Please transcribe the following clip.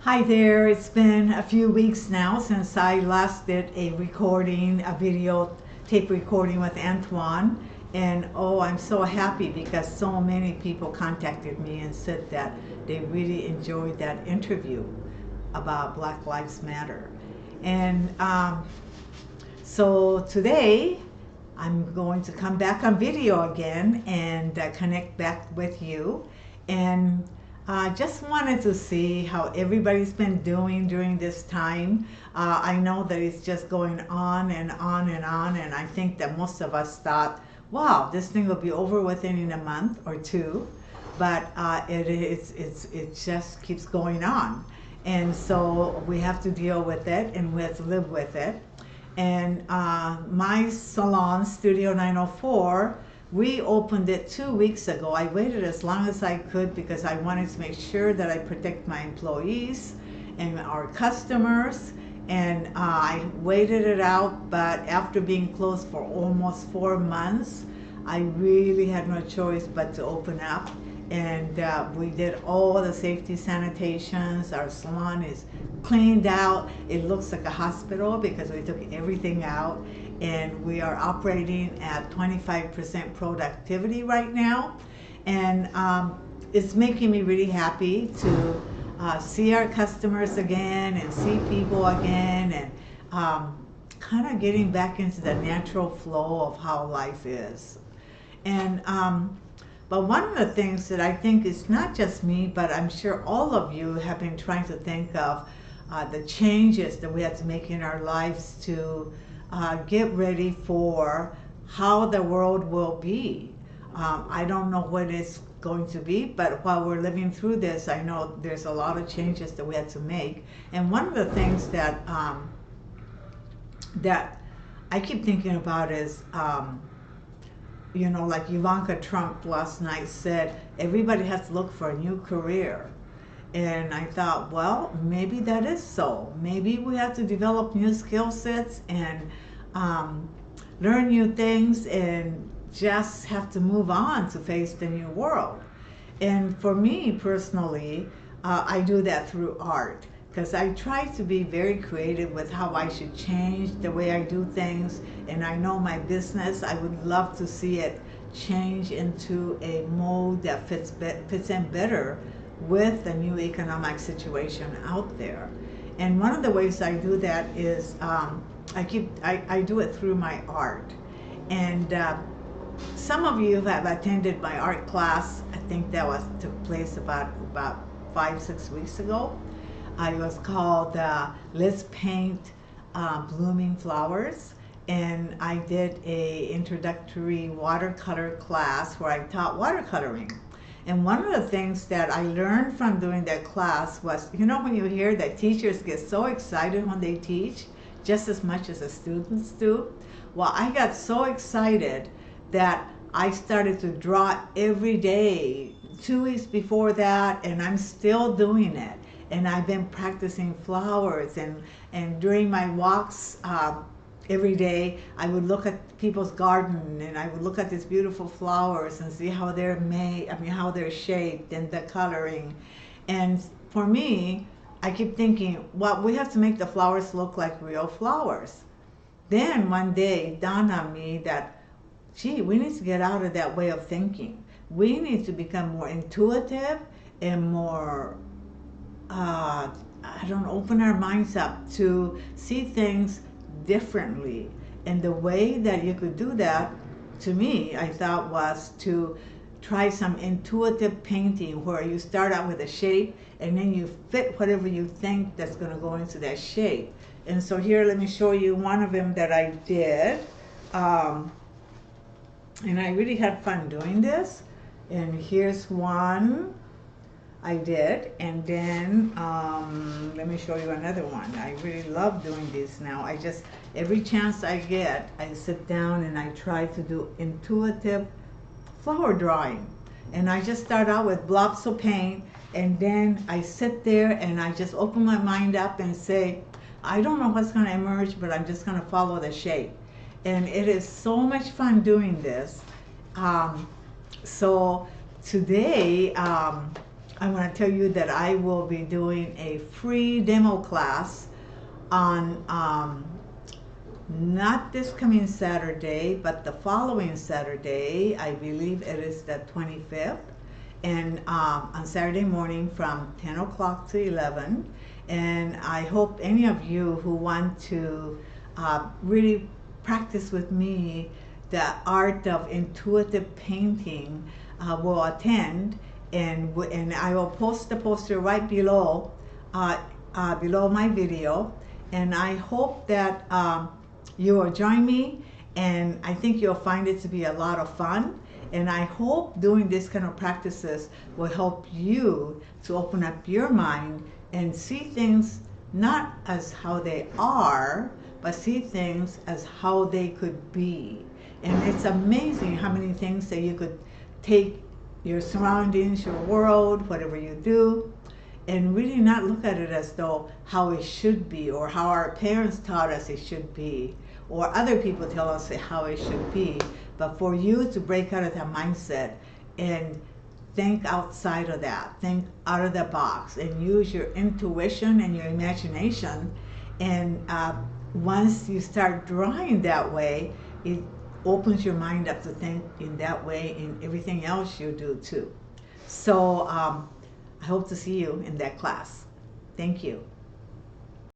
Hi there, it's been a few weeks now since I last did a recording, a video tape recording with Antoine. And oh, I'm so happy because so many people contacted me and said that they really enjoyed that interview about Black Lives Matter. And so today I'm going to come back on video again and connect back with you. And just wanted to see how everybody's been doing during this time. I know that it's just going on and on and on, and I think that most of us thought, wow, this thing will be over within a month or two, but it just keeps going on. And so we have to deal with it and we have to live with it. And my salon, Studio 904, we opened it 2 weeks ago. I waited as long as I could because I wanted to make sure that I protect my employees and our customers. And I waited it out, but after being closed for almost 4 months, I really had no choice but to open up. And we did all the safety sanitations. Our salon is cleaned out. It looks like a hospital because we took everything out. And we are operating at 25% productivity right now. And it's making me really happy to see our customers again and see people again, and kind of getting back into the natural flow of how life is. And but one of the things that I think is not just me, but I'm sure all of you have been trying to think of the changes that we have to make in our lives to get ready for how the world will be. I don't know what it's going to be, but while we're living through this, I know there's a lot of changes that we have to make. And one of the things that that I keep thinking about is, you know, like Ivanka Trump last night said, everybody has to look for a new career. And I thought, well, maybe that is so. Maybe we have to develop new skill sets and learn new things and just have to move on to face the new world. And for me personally, I do that through art, because I try to be very creative with how I should change the way I do things. And I know my business, I would love to see it change into a mold that fits in better with the new economic situation out there. And one of the ways I do that is I do it through my art. And some of you have attended my art class. I think that took place about 5-6 weeks ago. It was called Let's Paint Blooming Flowers. And I did a introductory watercolor class where I taught watercoloring. And one of the things that I learned from doing that class was, you know, when you hear that teachers get so excited when they teach, just as much as the students do. Well, I got so excited that I started to draw every day. 2 weeks before that, and I'm still doing it. And I've been practicing flowers, and during my walks every day, I would look at people's garden and I would look at these beautiful flowers and see how they're made, how they're shaped and the coloring. And for me, I keep thinking, well, we have to make the flowers look like real flowers. Then one day it dawned on me that, gee, we need to get out of that way of thinking. We need to become more intuitive and more, open our minds up to see things differently. And the way that you could do that, to me, I thought, was to try some intuitive painting where you start out with a shape and then you fit whatever you think that's going to go into that shape. And so here, let me show you one of them that I did. And I really had fun doing this. And here's one I did. And then let me show you another one. I really love doing this now. Every chance I get, I sit down and I try to do intuitive flower drawing. And I just start out with blobs of paint, and then I sit there and I just open my mind up and say, I don't know what's going to emerge, but I'm just going to follow the shape. And it is so much fun doing this. So today, I want to tell you that I will be doing a free demo class on not this coming Saturday, but the following Saturday. I believe it is the 25th. And on Saturday morning from 10 o'clock to 11. And I hope any of you who want to really practice with me the art of intuitive painting will attend. And I will post the poster right below below my video. And I hope that you will join me, and I think you'll find it to be a lot of fun. And I hope doing this kind of practices will help you to open up your mind and see things not as how they are, but see things as how they could be. And it's amazing how many things that you could take your surroundings, your world, whatever you do, and really not look at it as though how it should be, or how our parents taught us it should be, or other people tell us how it should be. But for you to break out of that mindset and think outside of that, think out of the box, and use your intuition and your imagination. And once you start drawing that way, it opens your mind up to think in that way in everything else you do too. So I hope to see you in that class. Thank you.